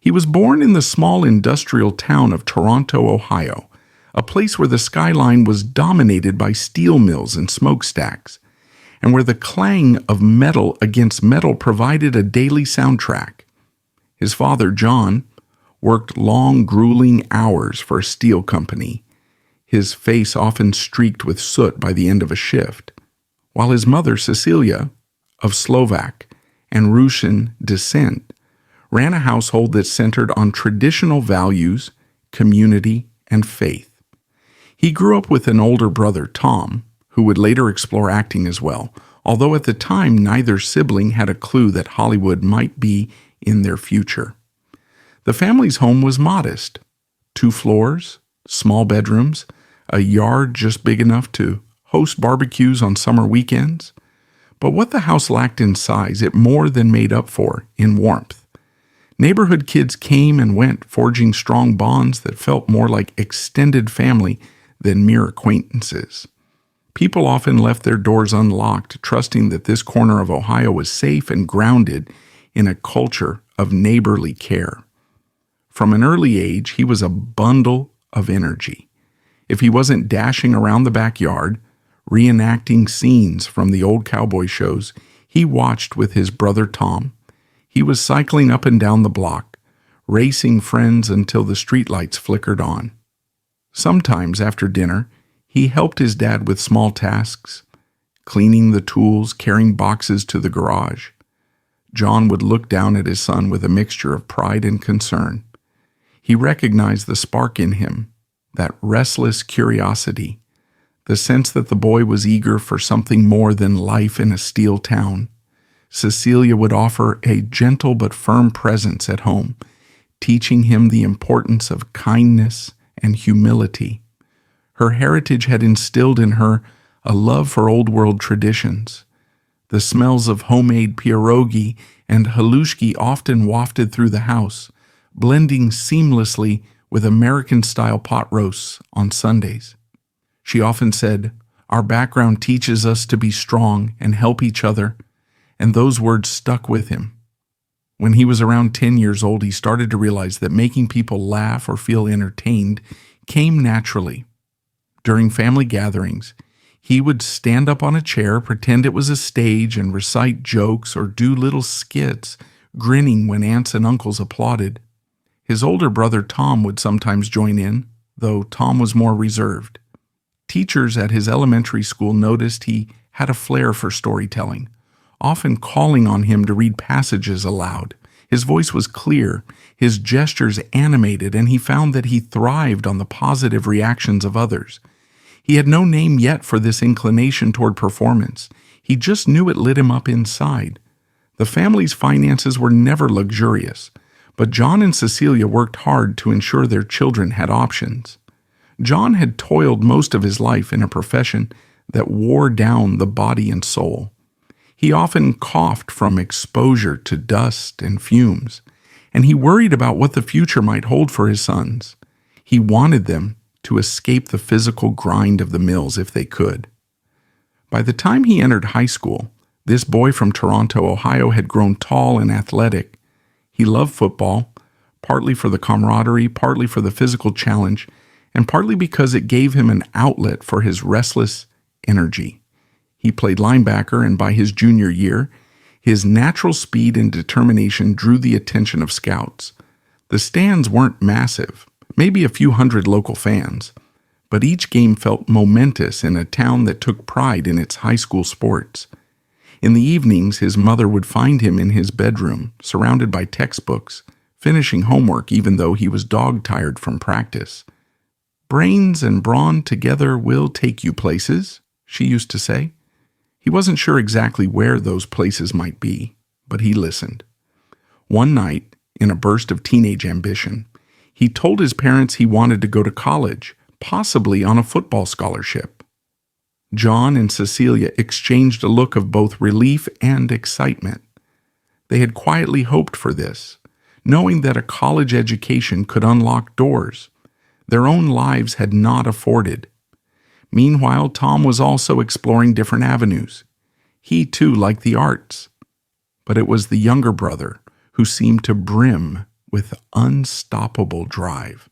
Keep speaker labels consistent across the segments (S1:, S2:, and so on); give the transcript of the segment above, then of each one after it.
S1: He was born in the small industrial town of Toronto, Ohio, a place where the skyline was dominated by steel mills and smokestacks, and where the clang of metal against metal provided a daily soundtrack. His father, John, worked long, grueling hours for a steel company, his face often streaked with soot by the end of a shift, while his mother, Cecilia, of Slovak and Russian descent, ran a household that centered on traditional values, community, and faith. He grew up with an older brother, Tom, who would later explore acting as well, although at the time neither sibling had a clue that Hollywood might be in their future. The family's home was modest: 2 floors, small bedrooms, a yard just big enough to host barbecues on summer weekends. But what the house lacked in size, it more than made up for in warmth. Neighborhood kids came and went, forging strong bonds that felt more like extended family than mere acquaintances. People often left their doors unlocked, trusting that this corner of Ohio was safe and grounded in a culture of neighborly care. From an early age, he was a bundle of energy. If he wasn't dashing around the backyard, reenacting scenes from the old cowboy shows he watched with his brother Tom, he was cycling up and down the block, racing friends until the streetlights flickered on. Sometimes after dinner, he helped his dad with small tasks, cleaning the tools, carrying boxes to the garage. John would look down at his son with a mixture of pride and concern. He recognized the spark in him, that restless curiosity, the sense that the boy was eager for something more than life in a steel town. Cecilia would offer a gentle but firm presence at home, teaching him the importance of kindness and humility. Her heritage had instilled in her a love for old-world traditions. The smells of homemade pierogi and halushki often wafted through the house, blending seamlessly with American-style pot roasts on Sundays. She often said, "Our background teaches us to be strong and help each other," and those words stuck with him. When he was around 10 years old, he started to realize that making people laugh or feel entertained came naturally. During family gatherings, he would stand up on a chair, pretend it was a stage, and recite jokes or do little skits, grinning when aunts and uncles applauded. His older brother Tom would sometimes join in, though Tom was more reserved. Teachers at his elementary school noticed he had a flair for storytelling, often calling on him to read passages aloud. His voice was clear, his gestures animated, and he found that he thrived on the positive reactions of others. He had no name yet for this inclination toward performance. He just knew it lit him up inside. The family's finances were never luxurious, but John and Cecilia worked hard to ensure their children had options. John had toiled most of his life in a profession that wore down the body and soul. He often coughed from exposure to dust and fumes, and he worried about what the future might hold for his sons. He wanted them to escape the physical grind of the mills if they could. By the time he entered high school, this boy from Toronto, Ohio, had grown tall and athletic. He loved football, partly for the camaraderie, partly for the physical challenge, and partly because it gave him an outlet for his restless energy. He played linebacker, and by his junior year, his natural speed and determination drew the attention of scouts. The stands weren't massive, maybe a few hundred local fans, but each game felt momentous in a town that took pride in its high school sports. In the evenings, his mother would find him in his bedroom, surrounded by textbooks, finishing homework even though he was dog-tired from practice. "Brains and brawn together will take you places," she used to say. He wasn't sure exactly where those places might be, but he listened. One night, in a burst of teenage ambition, he told his parents he wanted to go to college, possibly on a football scholarship. John and Cecilia exchanged a look of both relief and excitement. They had quietly hoped for this, knowing that a college education could unlock doors their own lives had not afforded. Meanwhile, Tom was also exploring different avenues. He, too, liked the arts. But it was the younger brother who seemed to brim with unstoppable drive.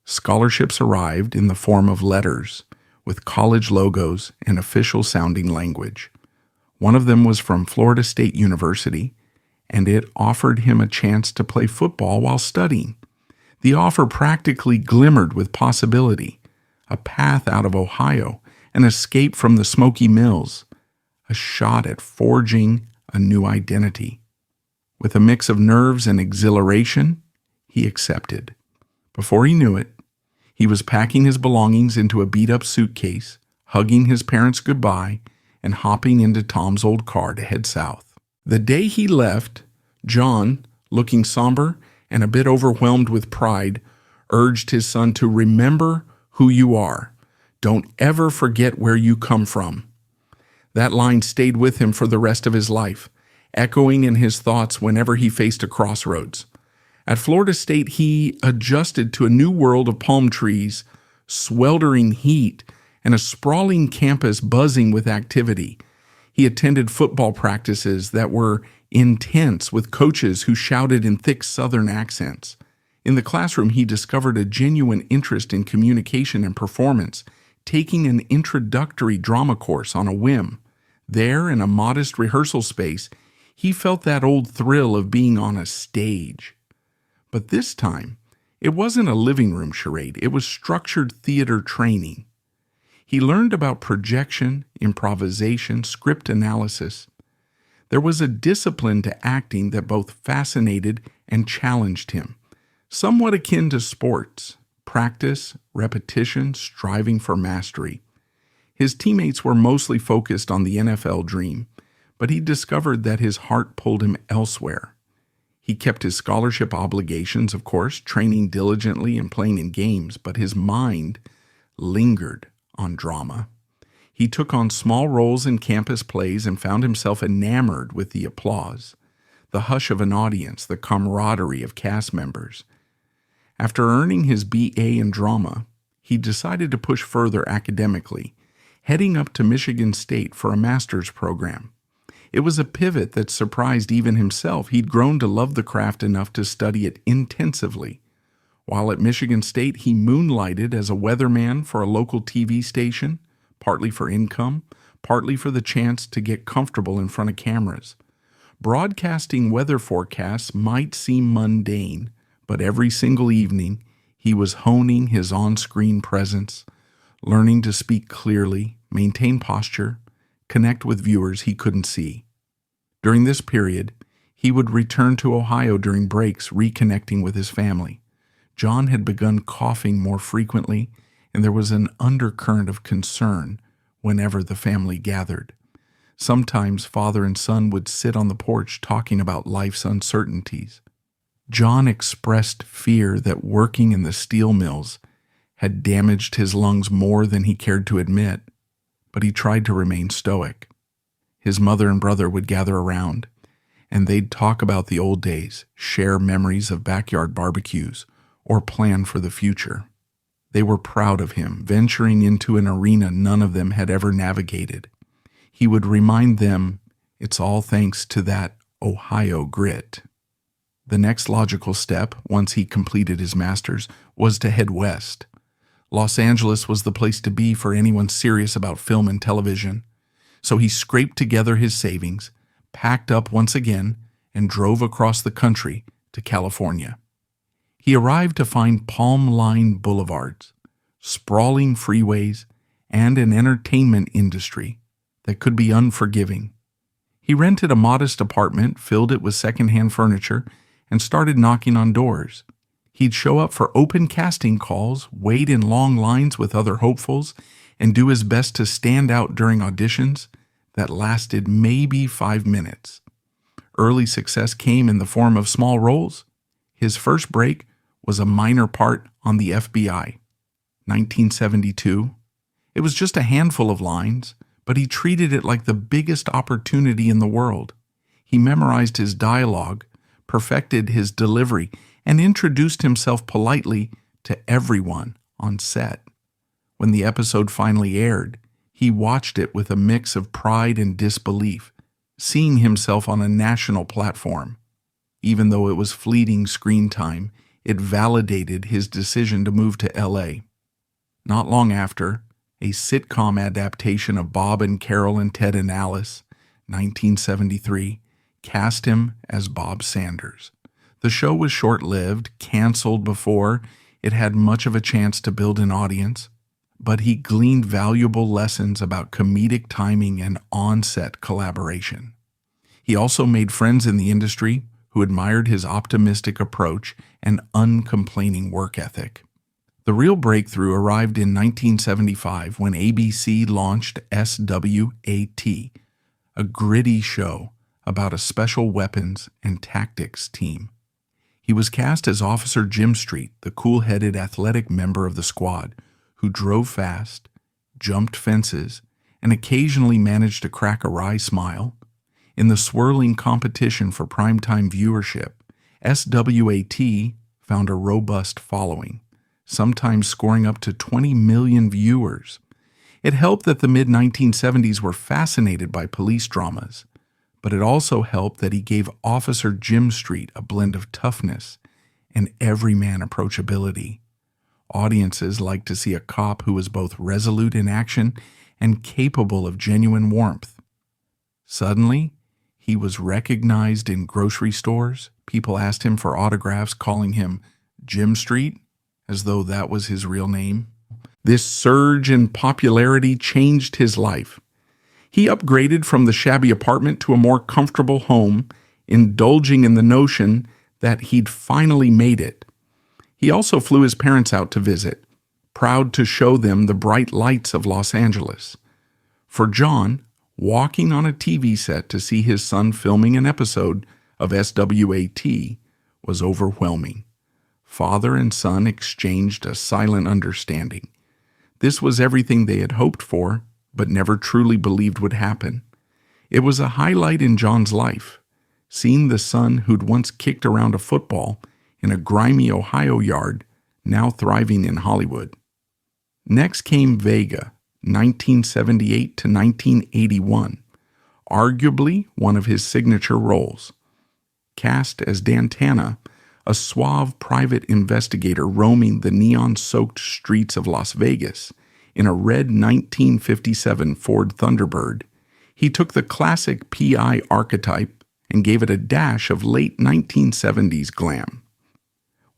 S1: Scholarships arrived in the form of letters with college logos and official-sounding language. One of them was from Florida State University, and it offered him a chance to play football while studying. The offer practically glimmered with possibility, a path out of Ohio, an escape from the smoky mills, a shot at forging a new identity. With a mix of nerves and exhilaration, he accepted. Before he knew it, he was packing his belongings into a beat-up suitcase, hugging his parents goodbye, and hopping into Tom's old car to head south. The day he left, John, looking somber and a bit overwhelmed with pride, urged his son to remember who you are. Don't ever forget where you come from. That line stayed with him for the rest of his life, echoing in his thoughts whenever he faced a crossroads. At Florida State, he adjusted to a new world of palm trees, sweltering heat, and a sprawling campus buzzing with activity. He attended football practices that were intense with coaches who shouted in thick Southern accents. In the classroom, he discovered a genuine interest in communication and performance, taking an introductory drama course on a whim. There, in a modest rehearsal space, he felt that old thrill of being on a stage. But this time, it wasn't a living room charade. It was structured theater training. He learned about projection, improvisation, script analysis. There was a discipline to acting that both fascinated and challenged him, somewhat akin to sports, practice, repetition, striving for mastery. His teammates were mostly focused on the NFL dream, but he discovered that his heart pulled him elsewhere. He kept his scholarship obligations, of course, training diligently and playing in games, but his mind lingered on drama. He took on small roles in campus plays and found himself enamored with the applause, the hush of an audience, the camaraderie of cast members. After earning his B.A. in drama, he decided to push further academically, heading up to Michigan State for a master's program. It was a pivot that surprised even himself. He'd grown to love the craft enough to study it intensively. While at Michigan State, he moonlighted as a weatherman for a local TV station, partly for income, partly for the chance to get comfortable in front of cameras. Broadcasting weather forecasts might seem mundane, but every single evening he was honing his on-screen presence, learning to speak clearly, maintain posture, connect with viewers he couldn't see. During this period, he would return to Ohio during breaks, reconnecting with his family. John had begun coughing more frequently, and there was an undercurrent of concern whenever the family gathered. Sometimes father and son would sit on the porch talking about life's uncertainties. John expressed fear that working in the steel mills had damaged his lungs more than he cared to admit, but he tried to remain stoic. His mother and brother would gather around, and they'd talk about the old days, share memories of backyard barbecues, or plan for the future. They were proud of him, venturing into an arena none of them had ever navigated. He would remind them, it's all thanks to that Ohio grit. The next logical step, once he completed his master's, was to head west. Los Angeles was the place to be for anyone serious about film and television. So he scraped together his savings, packed up once again, and drove across the country to California. He arrived to find palm-lined boulevards, sprawling freeways, and an entertainment industry that could be unforgiving. He rented a modest apartment, filled it with secondhand furniture, and started knocking on doors. He'd show up for open casting calls, wait in long lines with other hopefuls, and do his best to stand out during auditions that lasted maybe 5 minutes. Early success came in the form of small roles. His first break was a minor part on the FBI. 1972. It was just a handful of lines, but he treated it like the biggest opportunity in the world. He memorized his dialogue, perfected his delivery, and introduced himself politely to everyone on set. When the episode finally aired, he watched it with a mix of pride and disbelief, seeing himself on a national platform. Even though it was fleeting screen time, it validated his decision to move to L.A. Not long after, a sitcom adaptation of Bob and Carol and Ted and Alice, 1973, cast him as Bob Sanders. The show was short-lived, canceled before it had much of a chance to build an audience, but he gleaned valuable lessons about comedic timing and on-set collaboration. He also made friends in the industry who admired his optimistic approach and uncomplaining work ethic. The real breakthrough arrived in 1975 when ABC launched S.W.A.T, a gritty show about a special weapons and tactics team. He was cast as Officer Jim Street, the cool-headed athletic member of the squad who drove fast, jumped fences, and occasionally managed to crack a wry smile. In the swirling competition for primetime viewership, S.W.A.T found a robust following, sometimes scoring up to 20 million viewers. It helped that the mid-1970s were fascinated by police dramas, but it also helped that he gave Officer Jim Street a blend of toughness and everyman approachability. Audiences liked to see a cop who was both resolute in action and capable of genuine warmth. Suddenly, he was recognized in grocery stores. People asked him for autographs, calling him Jim Street, as though that was his real name. This surge in popularity changed his life. He upgraded from the shabby apartment to a more comfortable home, indulging in the notion that he'd finally made it. He also flew his parents out to visit, proud to show them the bright lights of Los Angeles. For John, walking on a TV set to see his son filming an episode of S.W.A.T was overwhelming. Father and son exchanged a silent understanding. This was everything they had hoped for, but never truly believed would happen. It was a highlight in John's life, seeing the son who'd once kicked around a football in a grimy Ohio yard, now thriving in Hollywood. Next came Vega, 1978 to 1981, arguably one of his signature roles. Cast as Dantana, a suave private investigator roaming the neon-soaked streets of Las Vegas in a red 1957 Ford Thunderbird, he took the classic PI archetype and gave it a dash of late 1970s glam.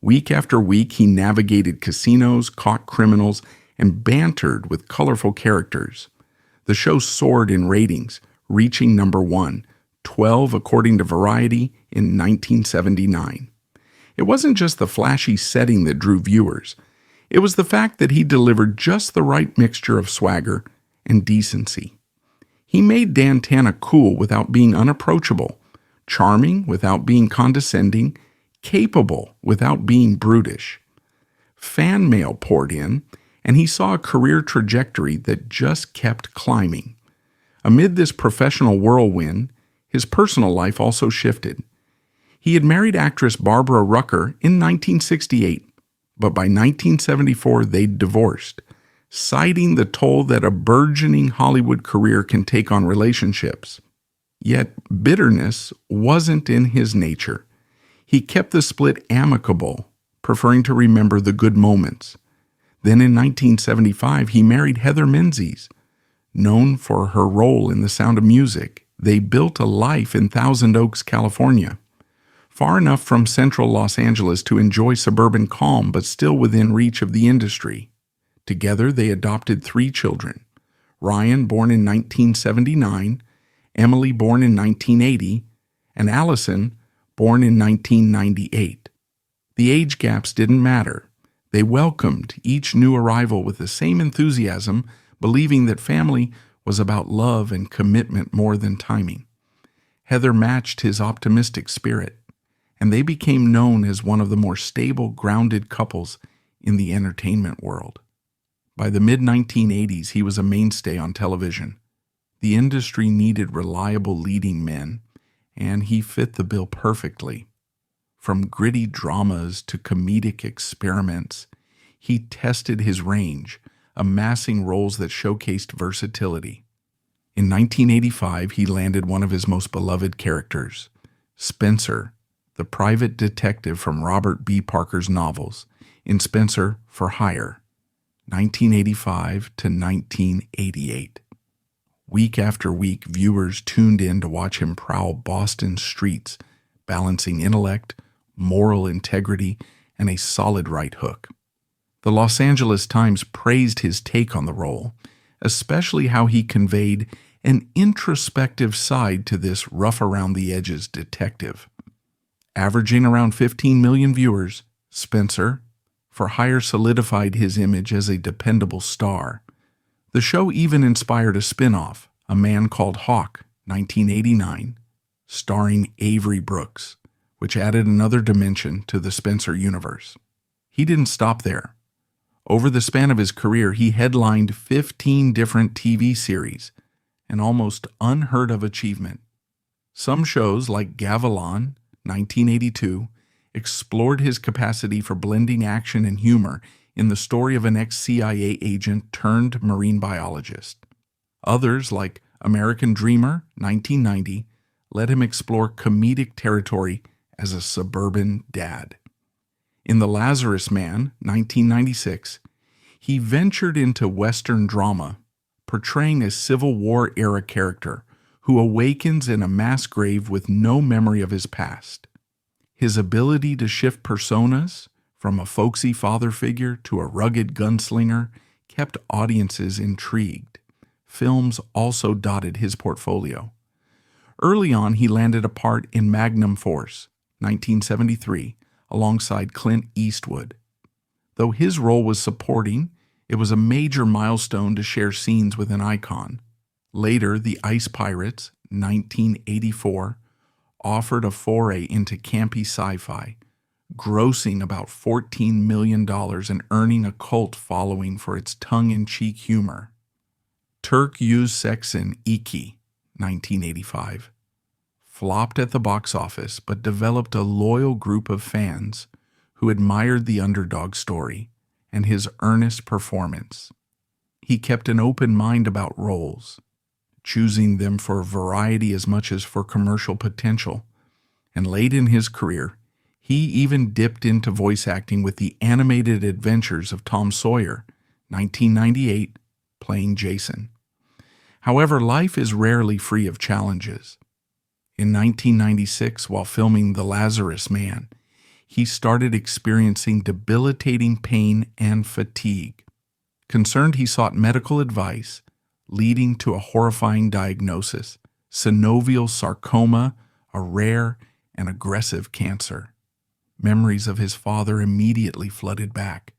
S1: Week after week, he navigated casinos, caught criminals, and bantered with colorful characters. The show soared in ratings, reaching number 1, 12 according to Variety in 1979. It wasn't just the flashy setting that drew viewers. It was the fact that he delivered just the right mixture of swagger and decency. He made Dantana cool without being unapproachable, charming without being condescending, capable without being brutish. Fan mail poured in, and he saw a career trajectory that just kept climbing. Amid this professional whirlwind, his personal life also shifted. He had married actress Barbara Rucker in 1968, but by 1974 they'd divorced, citing the toll that a burgeoning Hollywood career can take on relationships. Yet bitterness wasn't in his nature. He kept the split amicable, preferring to remember the good moments. Then in 1975, he married Heather Menzies. Known for her role in The Sound of Music, they built a life in Thousand Oaks, California, far enough from central Los Angeles to enjoy suburban calm, but still within reach of the industry. Together, they adopted 3 children: Ryan, born in 1979, Emily, born in 1980, and Allison, born in 1998. The age gaps didn't matter. They welcomed each new arrival with the same enthusiasm, believing that family was about love and commitment more than timing. Heather matched his optimistic spirit, and they became known as one of the more stable, grounded couples in the entertainment world. By the mid-1980s, he was a mainstay on television. The industry needed reliable leading men, and he fit the bill perfectly. From gritty dramas to comedic experiments, he tested his range, amassing roles that showcased versatility. In 1985, he landed one of his most beloved characters, Spencer, the private detective from Robert B. Parker's novels in Spencer for Hire, 1985 to 1988. Week after week, viewers tuned in to watch him prowl Boston's streets, balancing intellect, moral integrity, and a solid right hook. The Los Angeles Times praised his take on the role, especially how he conveyed an introspective side to this rough-around-the-edges detective. Averaging around 15 million viewers, Spencer for Hire solidified his image as a dependable star. The show even inspired a spin-off, A Man Called Hawk, 1989, starring Avery Brooks, which added another dimension to the Spencer universe. He didn't stop there. Over the span of his career, he headlined 15 different TV series, an almost unheard-of achievement. Some shows, like Gavilan, 1982, explored his capacity for blending action and humor in the story of an ex-CIA agent turned marine biologist. Others, like American Dreamer, 1990, let him explore comedic territory as a suburban dad. In The Lazarus Man, 1996, he ventured into Western drama, portraying a Civil War-era character who awakens in a mass grave with no memory of his past. His ability to shift personas, from a folksy father figure to a rugged gunslinger, kept audiences intrigued. Films also dotted his portfolio. Early on, he landed a part in Magnum Force, 1973, alongside Clint Eastwood. Though his role was supporting, it was a major milestone to share scenes with an icon. Later, The Ice Pirates, 1984, offered a foray into campy sci-fi, grossing about $14 million and earning a cult following for its tongue-in-cheek humor. Turk used sex in Iki, 1985, flopped at the box office but developed a loyal group of fans who admired the underdog story and his earnest performance. He kept an open mind about roles, choosing them for variety as much as for commercial potential, and late in his career, he even dipped into voice acting with the animated adventures of Tom Sawyer, 1998, playing Jason. However, life is rarely free of challenges. In 1996, while filming The Lazarus Man, he started experiencing debilitating pain and fatigue. Concerned, he sought medical advice, leading to a horrifying diagnosis: synovial sarcoma, a rare and aggressive cancer. Memories of his father immediately flooded back.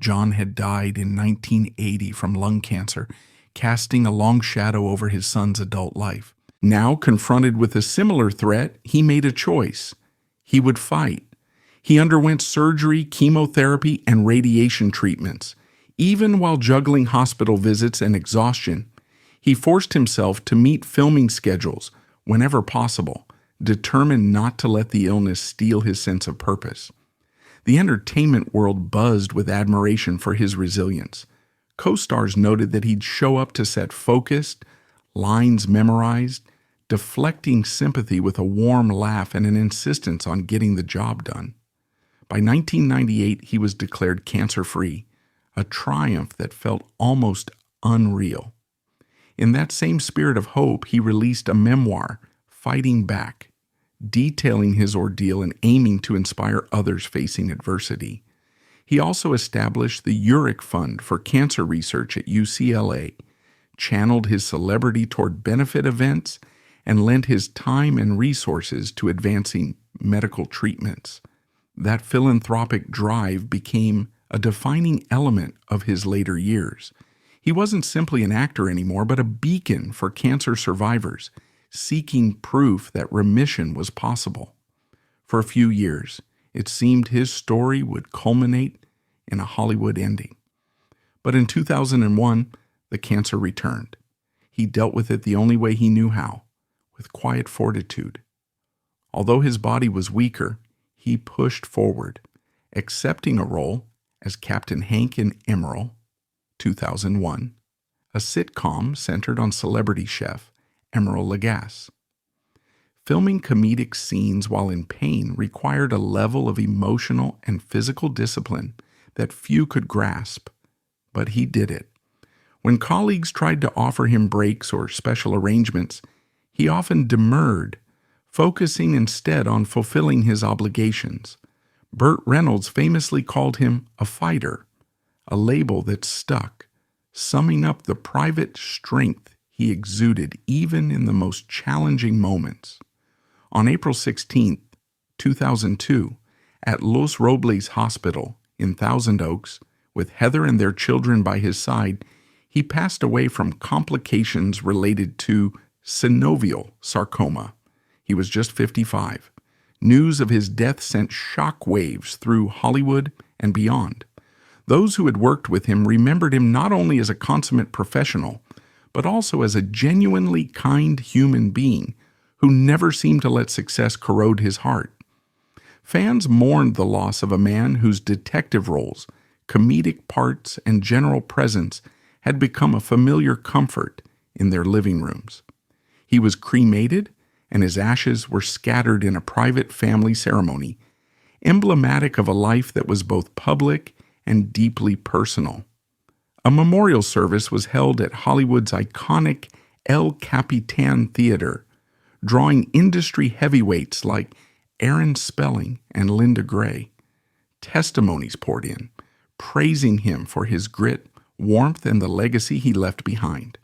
S1: John had died in 1980 from lung cancer, casting a long shadow over his son's adult life. Now, confronted with a similar threat, he made a choice. He would fight. He underwent surgery, chemotherapy, and radiation treatments. Even while juggling hospital visits and exhaustion, he forced himself to meet filming schedules whenever possible, determined not to let the illness steal his sense of purpose. The entertainment world buzzed with admiration for his resilience. Co-stars noted that he'd show up to set focused, lines memorized, deflecting sympathy with a warm laugh and an insistence on getting the job done. By 1998, he was declared cancer-free, a triumph that felt almost unreal. In that same spirit of hope, he released a memoir, Fighting Back, detailing his ordeal and aiming to inspire others facing adversity. He also established the Urich Fund for Cancer Research at UCLA, channeled his celebrity toward benefit events, and lent his time and resources to advancing medical treatments. That philanthropic drive became a defining element of his later years. He wasn't simply an actor anymore, but a beacon for cancer survivors, seeking proof that remission was possible. For a few years, it seemed his story would culminate in a Hollywood ending. But in 2001, the cancer returned. He dealt with it the only way he knew how, with quiet fortitude. Although his body was weaker, he pushed forward, accepting a role as Captain Hank in Emerald, 2001, a sitcom centered on celebrity chef Emerald Lagasse. Filming comedic scenes while in pain required a level of emotional and physical discipline that few could grasp, but he did it. When colleagues tried to offer him breaks or special arrangements, he often demurred, focusing instead on fulfilling his obligations. Burt Reynolds famously called him a fighter, a label that stuck, summing up the private strength he exuded even in the most challenging moments. On April 16, 2002, at Los Robles Hospital in Thousand Oaks, with Heather and their children by his side, he passed away from complications related to synovial sarcoma. He was just 55. News of his death sent shock waves through Hollywood and beyond. Those who had worked with him remembered him not only as a consummate professional, but also as a genuinely kind human being who never seemed to let success corrode his heart. Fans mourned the loss of a man whose detective roles, comedic parts, and general presence had become a familiar comfort in their living rooms. He was cremated, and his ashes were scattered in a private family ceremony, emblematic of a life that was both public and deeply personal. A memorial service was held at Hollywood's iconic El Capitan Theater, drawing industry heavyweights like Aaron Spelling and Linda Gray. Testimonies poured in, praising him for his grit, warmth, and the legacy he left behind.